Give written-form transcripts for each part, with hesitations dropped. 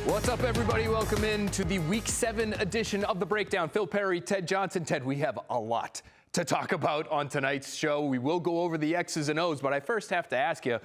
What's up, everybody? Welcome in to the Week 7 edition of The Breakdown. Phil Perry, Ted Johnson. Ted, we have a lot to talk about on tonight's show. We will go over the X's and O's, but I first have to ask you,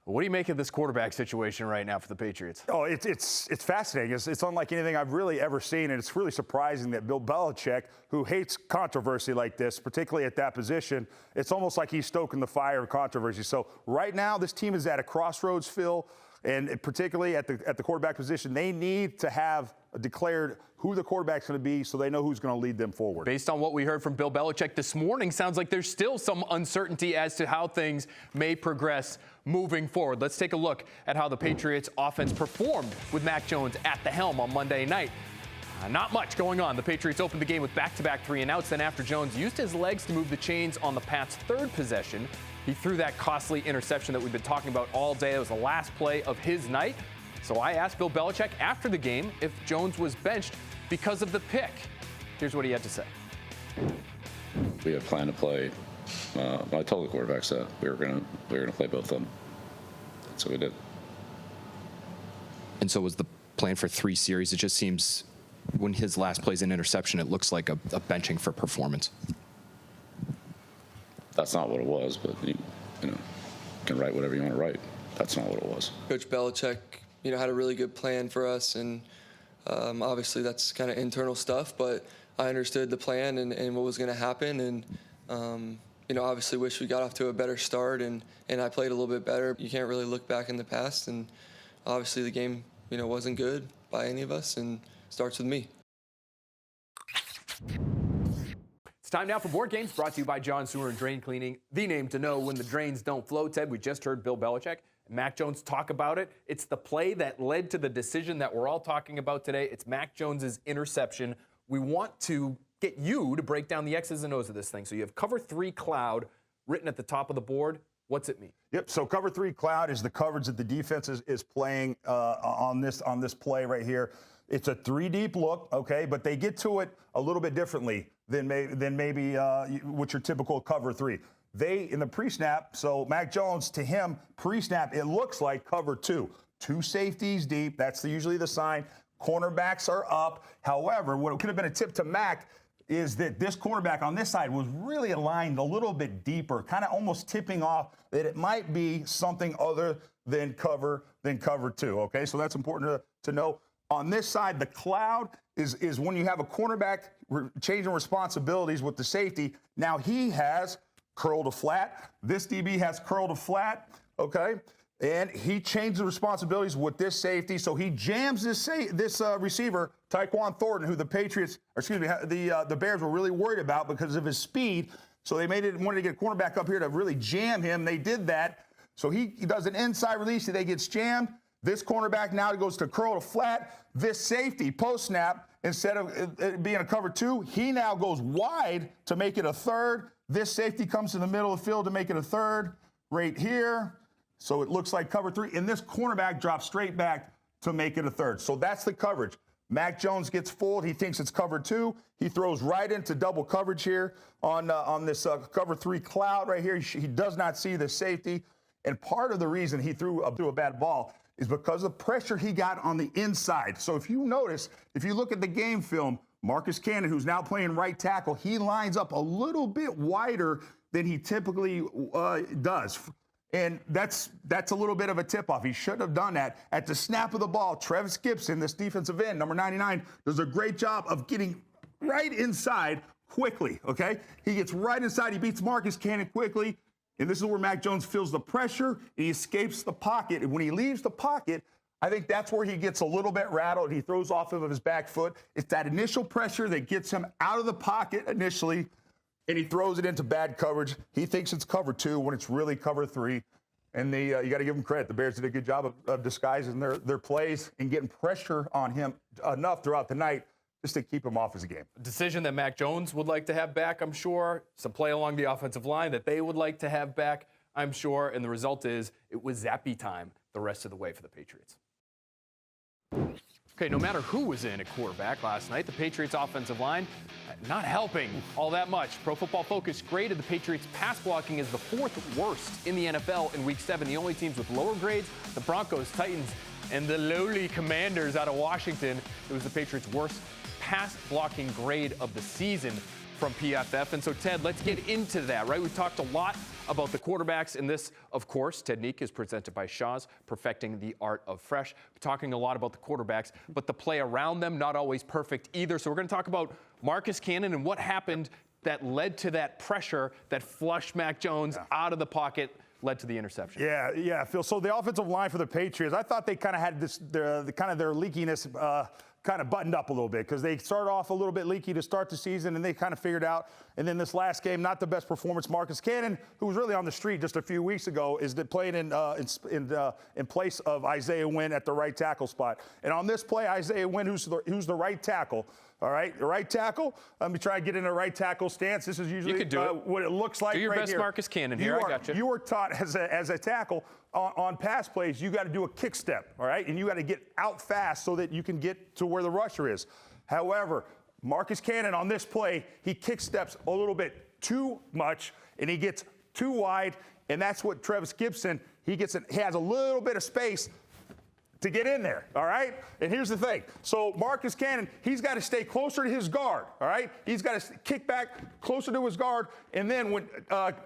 what do you make of this quarterback situation right now for the Patriots? Oh, it's fascinating. It's unlike anything I've really ever seen, and it's really surprising that Bill Belichick, who hates controversy like this, particularly at that position, it's almost like he's stoking the fire of controversy. So right now, this team is at a crossroads, Phil, and particularly at the quarterback position, they need to have declared who the quarterback's going to be so they know who's going to lead them forward. Based on what we heard from Bill Belichick this morning, sounds like there's still some uncertainty as to how things may progress moving forward. Let's take a look at how the Patriots offense performed with Mac Jones at the helm on Monday night. Not much going on. The Patriots opened the game with back-to-back 3-and-outs. Then after Jones used his legs to move the chains on the Pats' third possession, he threw that costly interception that we've been talking about all day. It was the last play of his night. So I asked Bill Belichick after the game if Jones was benched because of the pick. Here's what he had to say. We had planned to play. I told the quarterbacks that we were going to play both of them. So we did. And so was the plan for 3 series? It just seems when his last play's an interception, it looks like a benching for performance. That's not what it was, but you can write whatever you want to write. That's not what it was. Coach Belichick, had a really good plan for us, and obviously that's kind of internal stuff, but I understood the plan and what was going to happen, and obviously wish we got off to a better start, and I played a little bit better. You can't really look back in the past, and obviously the game, wasn't good by any of us, and starts with me. It's time now for Board Games, brought to you by John Sewer and Drain Cleaning, the name to know when the drains don't flow. Ted, we just heard Bill Belichick and Mac Jones talk about it. It's the play that led to the decision that we're all talking about today. It's Mac Jones's interception. We want to get you to break down the X's and O's of this thing. So you have cover 3 cloud written at the top of the board. What's it mean? Yep. So cover 3 cloud is the coverage that the defense is playing on this play right here. It's a 3-deep look, okay, but they get to it a little bit differently than maybe what your typical cover 3. They, in the pre-snap, so Mac Jones, to him, pre-snap, it looks like cover 2. 2 safeties deep. That's usually the sign. Cornerbacks are up. However, what could have been a tip to Mac is that this cornerback on this side was really aligned a little bit deeper, kind of almost tipping off that it might be something other than cover 2, okay? So that's important to know. On this side, the cloud is when you have a cornerback changing responsibilities with the safety. Now he has curl to flat. This DB has curl to flat, okay? And he changed the responsibilities with this safety, so he jams this receiver, Tyquan Thornton, who the Bears were really worried about because of his speed. So they wanted to get a cornerback up here to really jam him. They did that. So he does an inside release, and they gets jammed. This cornerback now goes to curl to flat. This safety, post-snap, instead of it being a cover 2, he now goes wide to make it a third. This safety comes to the middle of the field to make it a third right here. So it looks like cover 3. And this cornerback drops straight back to make it a third. So that's the coverage. Mac Jones gets fooled. He thinks it's cover 2. He throws right into double coverage here on this cover 3 cloud right here. He does not see the safety. And part of the reason he threw a bad ball is because of pressure he got on the inside. So if you notice, if you look at the game film, Marcus Cannon, who's now playing right tackle, he lines up a little bit wider than he typically does. And that's a little bit of a tip-off. He shouldn't have done that. At the snap of the ball, Travis Gibson, this defensive end, number 99, does a great job of getting right inside quickly, okay? He gets right inside. He beats Marcus Cannon quickly. And this is where Mac Jones feels the pressure, and he escapes the pocket. And when he leaves the pocket, I think that's where he gets a little bit rattled. He throws off of his back foot. It's that initial pressure that gets him out of the pocket initially, and he throws it into bad coverage. He thinks it's cover 2 when it's really cover 3. And you got to give him credit. The Bears did a good job of disguising their plays and getting pressure on him enough throughout the night just to keep him off his game. A decision that Mac Jones would like to have back, I'm sure. Some play along the offensive line that they would like to have back, I'm sure. And the result is it was Zappe time the rest of the way for the Patriots. Okay, no matter who was in at quarterback last night, the Patriots' offensive line not helping all that much. Pro Football Focus graded the Patriots' pass blocking as the 4th worst in the NFL in Week 7. The only teams with lower grades, the Broncos, Titans, and the lowly Commanders out of Washington. It was the Patriots' worst pass blocking grade of the season from PFF. And so, Ted, let's get into that, right? We've talked a lot about the quarterbacks, and this, of course, Ted-Nique is presented by Shaw's, perfecting the art of fresh. We're talking a lot about the quarterbacks, but the play around them, not always perfect either. So we're going to talk about Marcus Cannon and what happened that led to that pressure that flushed Mac Jones out of the pocket, led to the interception. Yeah, Phil. So the offensive line for the Patriots, I thought they kind of had their leakiness kind of buttoned up a little bit, because they started off a little bit leaky to start the season, and they kind of figured out. And then this last game, not the best performance. Marcus Cannon, who was really on the street just a few weeks ago, is playing in place of Isaiah Wynn at the right tackle spot. And on this play, Isaiah Wynn, who's the right tackle. All right, the right tackle. Let me try to get in a right tackle stance. This is usually what it looks like. Do your right best, here. Marcus Cannon here. I got you. You were taught as a tackle on pass plays, you got to do a kick step, all right? And you got to get out fast so that you can get to where the rusher is. However, Marcus Cannon on this play, he kick steps a little bit too much, and he gets too wide, and that's what Travis Gibson, he has a little bit of space to get in there, all right? And here's the thing. So Marcus Cannon, he's got to stay closer to his guard, all right? He's got to kick back closer to his guard, and then when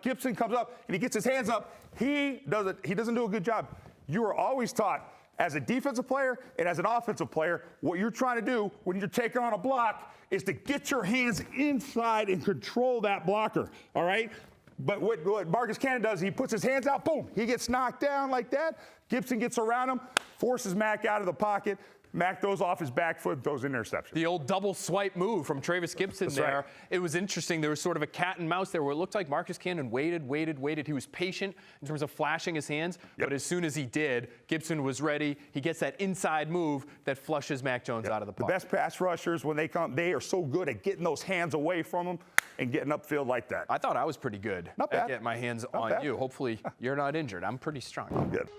Gibson comes up and he gets his hands up, he doesn't do a good job. You are always taught, as a defensive player and as an offensive player, what you're trying to do when you're taking on a block is to get your hands inside and control that blocker, all right? But what Marcus Cannon does, he puts his hands out, boom, he gets knocked down like that. Gibson gets around him, forces Mac out of the pocket. Mac throws off his back foot, throws an interception. The old double swipe move from Travis Gibson there. Right. It was interesting. There was sort of a cat and mouse there where it looked like Marcus Cannon waited. He was patient in terms of flashing his hands, but as soon as he did, Gibson was ready. He gets that inside move that flushes Mac Jones out of the pocket. The best pass rushers, when they come, they are so good at getting those hands away from them and getting upfield like that. I thought I was pretty good at getting my hands on you. Hopefully you're not injured. I'm pretty strong. I'm good.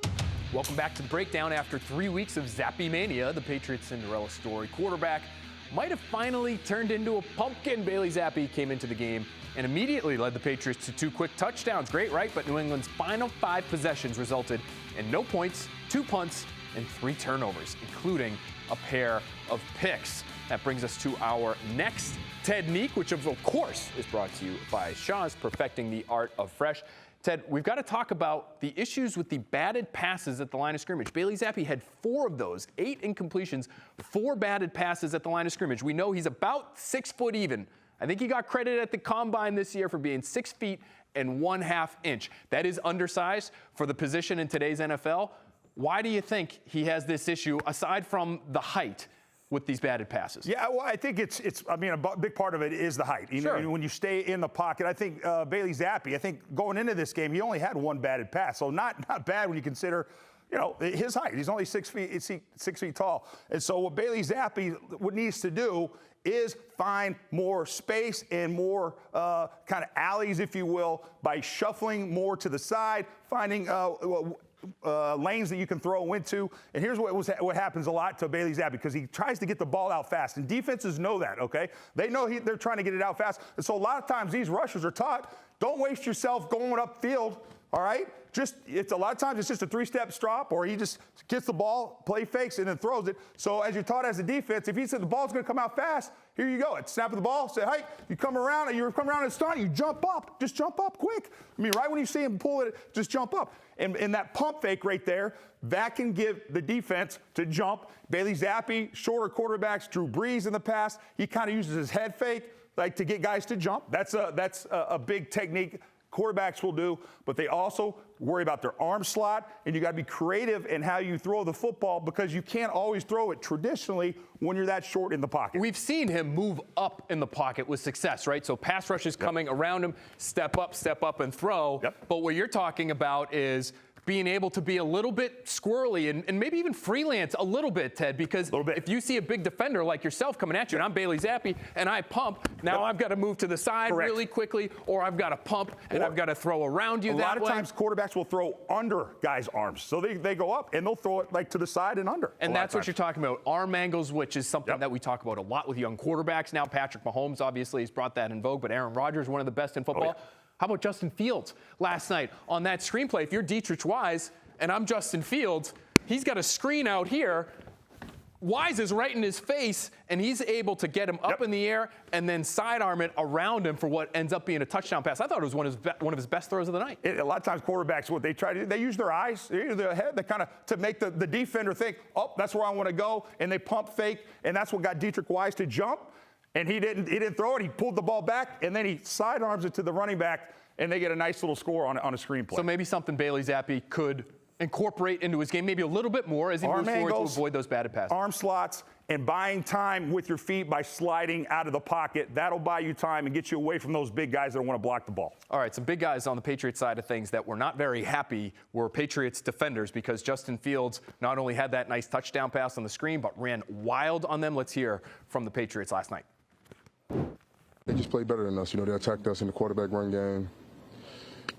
Welcome back to the breakdown. After 3 weeks of Zappe mania, the Patriots Cinderella story quarterback might have finally turned into a pumpkin. Bailey Zappe came into the game and immediately led the Patriots to 2 quick touchdowns. Great, right? But New England's final 5 possessions resulted in no points, 2 punts, and 3 turnovers, including a pair of picks. That brings us to our next Ted-Nique, which of course is brought to you by Shaw's, perfecting the art of fresh. Ted, we've got to talk about the issues with the batted passes at the line of scrimmage. Bailey Zappe had 4 of those, 8 incompletions, 4 batted passes at the line of scrimmage. We know he's about 6 foot even. I think he got credit at the combine this year for being 6 feet and 1/2 inch. That is undersized for the position in today's NFL. Why do you think he has this issue, aside from the height, with these batted passes? Yeah, well, I think a big part of it is the height. You know, when you stay in the pocket, I think Bailey Zappe, I think going into this game, he only had 1 batted pass. So not bad when you consider, his height. He's only 6 feet tall. And so what Bailey Zappe needs to do is find more space and more kind of alleys, if you will, by shuffling more to the side, finding lanes that you can throw into. And here's what happens a lot to Bailey Zappe, because he tries to get the ball out fast. And defenses know that, okay? They know they're trying to get it out fast. And so a lot of times these rushers are taught, don't waste yourself going upfield, all right? A lot of times it's just a 3-step drop, or he just gets the ball, play fakes, and then throws it. So as you're taught as a defense, if he said the ball's going to come out fast, here you go. It's snap of the ball, say, hey, you come around and start, you jump up. Just jump up quick. I mean, right when you see him pull it, just jump up. And that pump fake right there, that can give the defense to jump. Bailey Zappe, shorter quarterbacks, Drew Brees in the past, he kind of uses his head fake to get guys to jump. That's a big technique quarterbacks will do, but they also worry about their arm slot, and you got to be creative in how you throw the football, because you can't always throw it traditionally when you're that short in the pocket. We've seen him move up in the pocket with success, right? So pass rush is coming around him, step up, and throw. But what you're talking about is being able to be a little bit squirrely and maybe even freelance a little bit, Ted, because if you see a big defender like yourself coming at you, and I'm Bailey Zappe, and I pump, now I've got to move to the side really quickly, or I've got to pump, and I've got to throw around you that way. A lot of times quarterbacks will throw under guys' arms. So they go up, and they'll throw it to the side and under. And that's what you're talking about, arm angles, which is something that we talk about a lot with young quarterbacks. Now Patrick Mahomes obviously has brought that in vogue, but Aaron Rodgers, one of the best in football. How about Justin Fields last night on that screenplay? If you're Dietrich Wise and I'm Justin Fields, He's got a screen out here. Wise is right in his face, and he's able to get him up in the air and then sidearm it around him for what ends up being a touchdown pass. I thought it was one of his best throws of the night. A lot of times quarterbacks, what they try to do, they use their eyes, they use their head, they kind of to make the defender think, oh, that's where I want to go, and they pump fake, and that's what got Dietrich Wise to jump, and he didn't throw it. He pulled the ball back, and then he sidearms it to the running back, and they get a nice little score on a screenplay. So maybe something Bailey Zappe could incorporate into his game maybe a little bit more as he moves forward to avoid those batted passes. Arm slots and buying time with your feet by sliding out of the pocket. That'll buy you time and get you away from those big guys that want to block the ball. All right, some big guys on the Patriots side of things that were not very happy were Patriots defenders because Justin Fields not only had that nice touchdown pass on the screen but ran wild on them. Let's hear from the Patriots last night. They just played better than us. They attacked us in the quarterback run game,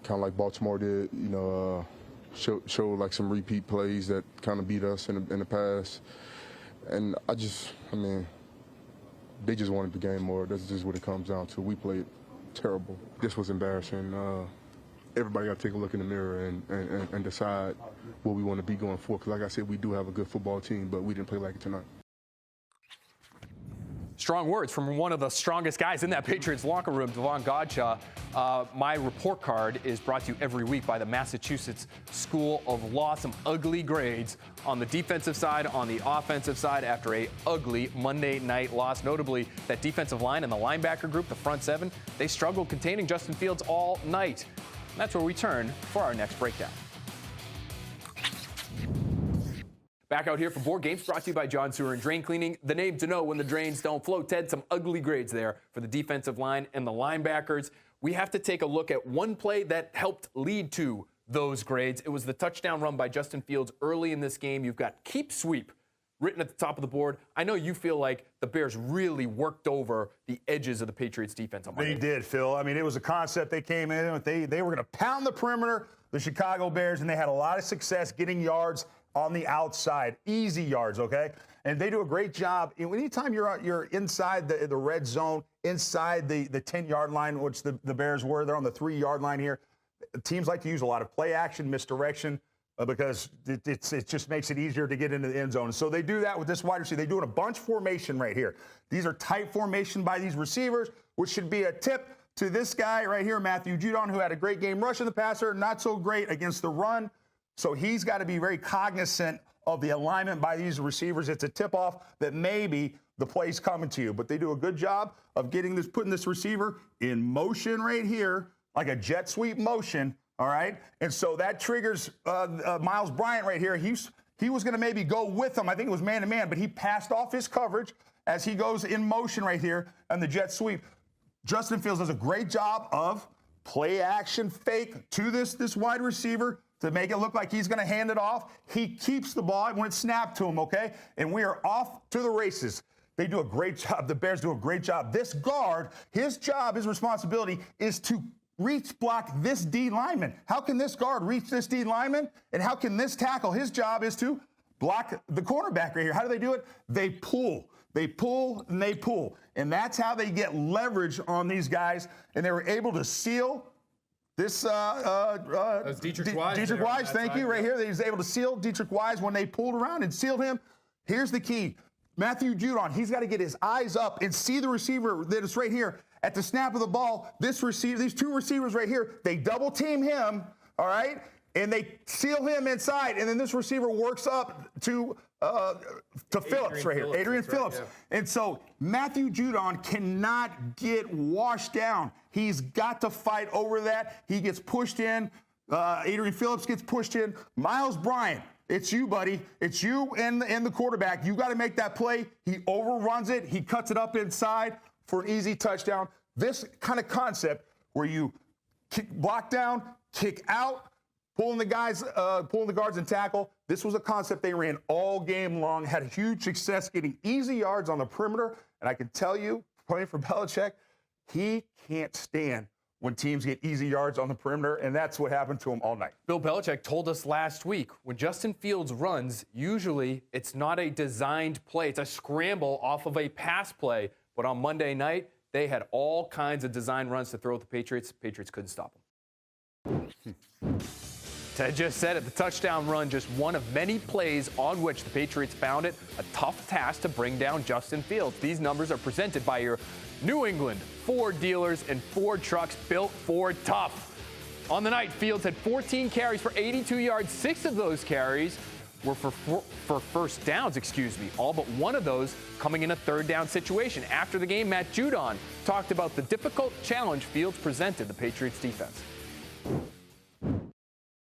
kind of like Baltimore did. Showed like some repeat plays that kind of beat us in the past. And they just wanted the game more. That's just what it comes down to. We played terrible. This was embarrassing. Everybody got to take a look in the mirror and decide what we want to be going forward. Because like I said, we do have a good football team, but we didn't play like it tonight. Strong words from one of the strongest guys in that Patriots locker room, Devon Godshaw. My report card is brought to you every week by the Massachusetts School of Law. Some ugly grades on the defensive side, on the offensive side after a ugly Monday night loss. Notably, that defensive line and the linebacker group, the front seven, they struggled containing Justin Fields all night. And that's where we turn for our next breakdown. Back out here for Board Games, brought to you by John Sewer and Drain Cleaning. The name to know when the drains don't flow. Ted, some ugly grades there for the defensive line and the linebackers. We have to take a look at one play that helped lead to those grades. It was the touchdown run by Justin Fields early in this game. You've got keep sweep written at the top of the board. I know you feel like the Bears really worked over the edges of the Patriots defense on Monday. They did, Phil. It was a concept they came in with. They were going to pound the perimeter, the Chicago Bears, and they had a lot of success getting yards on the outside, easy yards, okay? And they do a great job. Anytime you're inside the red zone, inside the 10-yard line, which the Bears were, they're on the 3-yard line here. Teams like to use a lot of play action, misdirection, because it just makes it easier to get into the end zone. So they do that with this wide receiver. They do it a bunch formation right here. These are tight formation by these receivers, which should be a tip to this guy right here, Matthew Judon, who had a great game rushing the passer, not so great against the run. So he's got to be very cognizant of the alignment by these receivers. It's a tip-off that maybe the play's coming to you. But they do a good job of putting this receiver in motion right here, like a jet sweep motion, all right? And so that triggers Miles Bryant right here. He was going to maybe go with him. I think it was man-to-man, but he passed off his coverage as he goes in motion right here on the jet sweep. Justin Fields does a great job of play action fake to this wide receiver to make it look like he's going to hand it off. He keeps the ball when it's snapped to him, okay? And we are off to the races. They do a great job. The Bears do a great job. This guard, his responsibility is to reach block this D lineman. How can this guard reach this D lineman? And how can this tackle? His job is to block the cornerback right here. How do they do it? They pull. They pull and they pull. And that's how they get leverage on these guys. And they were able to seal this Dietrich Wise. Dietrich Wise, thank you, right here. They was able to seal Dietrich Wise when they pulled around and sealed him. Here's the key. Matthew Judon, he's got to get his eyes up and see the receiver that is right here. At the snap of the ball, these two receivers right here, they double team him, all right? And they seal him inside, and then this receiver works up to Phillips right here, Adrian Phillips. Right, yeah. And so Matthew Judon cannot get washed down. He's got to fight over that. He gets pushed in. Adrian Phillips gets pushed in. Miles Bryant, it's you, buddy. It's you and the quarterback. You got to make that play. He overruns it. He cuts it up inside for an easy touchdown. This kind of concept where you block down, kick out, pulling the guards and tackle. This was a concept they ran all game long, had a huge success getting easy yards on the perimeter. And I can tell you, playing for Belichick, he can't stand when teams get easy yards on the perimeter, and that's what happened to him all night. Bill Belichick told us last week, when Justin Fields runs, usually it's not a designed play. It's a scramble off of a pass play. But on Monday night, they had all kinds of design runs to throw at the Patriots. Patriots couldn't stop them. Ted just said it, the touchdown run, just one of many plays on which the Patriots found it a tough task to bring down Justin Fields. These numbers are presented by your New England Ford dealers and Ford trucks built Ford tough. On the night, Fields had 14 carries for 82 yards. 6 of those carries were for first downs, all but one of those coming in a third down situation. After the game, Matt Judon talked about the difficult challenge Fields presented the Patriots defense.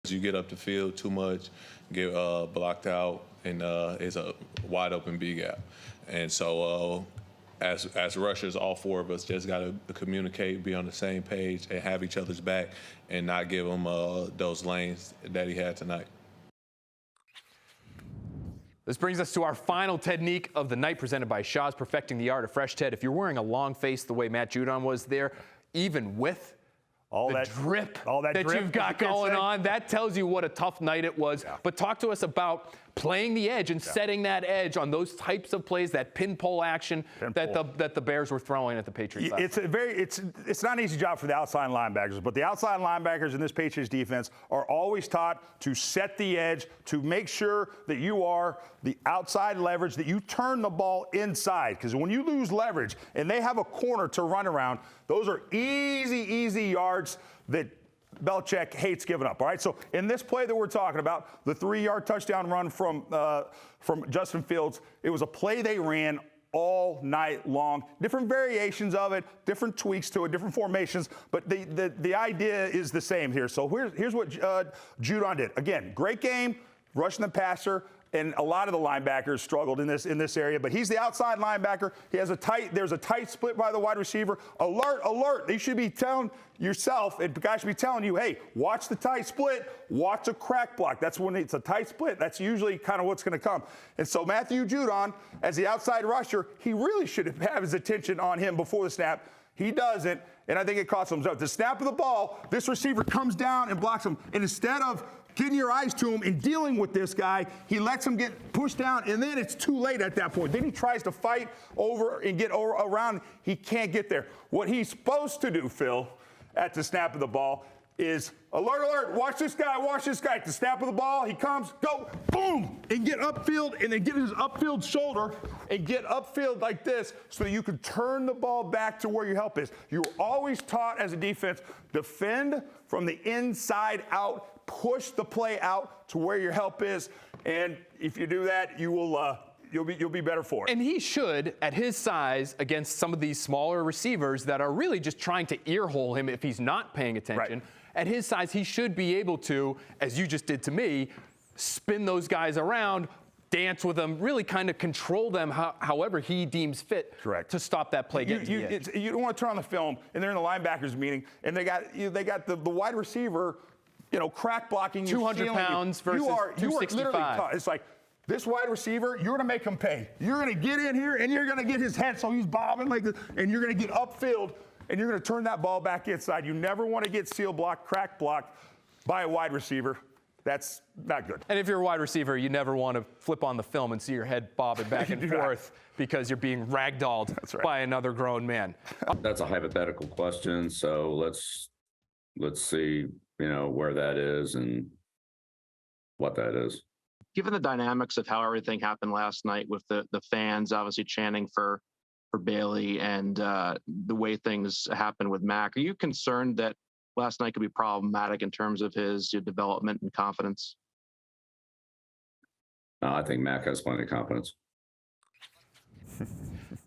You get up the field too much, get blocked out, and it's a wide open B gap. And so as rushers, all 4 of us just got to communicate, be on the same page, and have each other's back, and not give them those lanes that he had tonight. This brings us to our final Ted-Nique of the night, presented by Shaw's Perfecting the Art of Fresh. Ted, if you're wearing a long face the way Matt Judon was there, even with all that drip you've got going on, that tells you what a tough night it was. Yeah. But talk to us about playing the edge and setting that edge on those types of plays, that pin pull action that the Bears were throwing at the Patriots. It's not an easy job for the outside linebackers, but the outside linebackers in this Patriots defense are always taught to set the edge, to make sure that you are the outside leverage, that you turn the ball inside. Because when you lose leverage and they have a corner to run around, those are easy yards that Belichick hates giving up. All right, so in this play that we're talking about, the 3-yard touchdown run from Justin Fields, it was a play they ran all night long. Different variations of it, different tweaks to it, different formations, but the idea is the same here. So here's what Judon did. Again, great game, rushing the passer. And a lot of the linebackers struggled in this area, but he's the outside linebacker. There's a tight split by the wide receiver. Alert. They should be telling yourself, and the guy should be telling you, hey, watch the tight split, watch a crack block. That's when it's a tight split. That's usually kind of what's going to come. And so Matthew Judon, as the outside rusher, he really should have his attention on him before the snap. He doesn't, and I think it cost him. So the snap of the ball, this receiver comes down and blocks him, and instead of getting your eyes to him and dealing with this guy, he lets him get pushed down, and then it's too late at that point. Then he tries to fight over and get around. He can't get there. What he's supposed to do, Phil, at the snap of the ball is alert, watch this guy. At the snap of the ball, he comes, go, boom, and get upfield, and then get his upfield shoulder and get upfield like this so that you can turn the ball back to where your help is. You're always taught as a defense, defend from the inside out, push the play out to where your help is, and if you do that, you will you'll be better for it. And he should, at his size, against some of these smaller receivers that are really just trying to earhole him if he's not paying attention. Right. At his size, he should be able to, as you just did to me, spin those guys around, dance with them, really kind of control them however he deems fit. Correct. To stop that play getting to the edge. You don't want to turn on the film, and they're in the linebackers meeting, and they got the wide receiver, crack blocking. 200 pounds versus 265. It's like, this wide receiver, you're going to make him pay. You're going to get in here, and you're going to get his head so he's bobbing like this, and you're going to get upfield, and you're going to turn that ball back inside. You never want to get seal blocked, crack blocked by a wide receiver. That's not good. And if you're a wide receiver, you never want to flip on the film and see your head bobbing back and forth because you're being ragdolled by another grown man. That's a hypothetical question, so let's see, where that is and what that is. Given the dynamics of how everything happened last night with the fans obviously chanting for Bailey and the way things happened with Mac, are you concerned that last night could be problematic in terms of his development and confidence? No, I think Mac has plenty of confidence.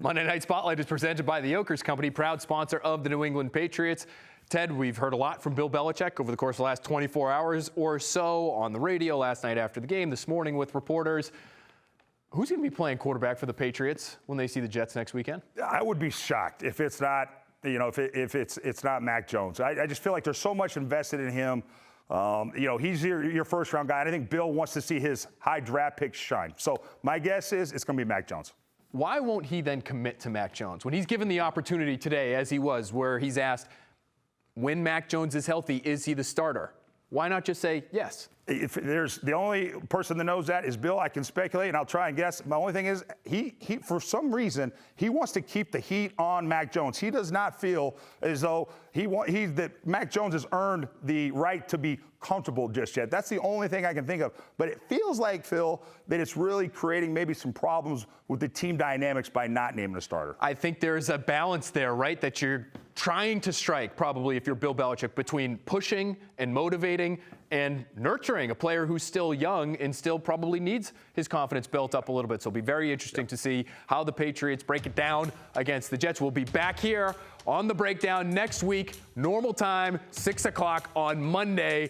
Monday Night Spotlight is presented by the Yokers Company, proud sponsor of the New England Patriots. Ted, we've heard a lot from Bill Belichick over the course of the last 24 hours or so on the radio, last night after the game, this morning with reporters. Who's going to be playing quarterback for the Patriots when they see the Jets next weekend? I would be shocked if it's not, if it's not Mac Jones. I just feel like there's so much invested in him. He's your first-round guy, and I think Bill wants to see his high draft picks shine. So my guess is it's going to be Mac Jones. Why won't he then commit to Mac Jones when he's given the opportunity today, as he was, where he's asked, when Mac Jones is healthy, is he the starter? why not just say yes? If there's the only person that knows that is Bill. I can speculate and I'll try and guess. My only thing is he for some reason he wants to keep the heat on Mac Jones. He does not feel as though that Mac Jones has earned the right to be comfortable just yet. That's the only thing I can think of. But it feels like, Phil, that it's really creating maybe some problems with the team dynamics by not naming a starter. I think there's a balance there, right, that you're trying to strike, probably if you're Bill Belichick, between pushing and motivating and nurturing a player who's still young and still probably needs his confidence built up a little bit. So it'll be very interesting to see how the Patriots break it down against the Jets. We'll be back here on The Breakdown next week, normal time, 6 o'clock on Monday.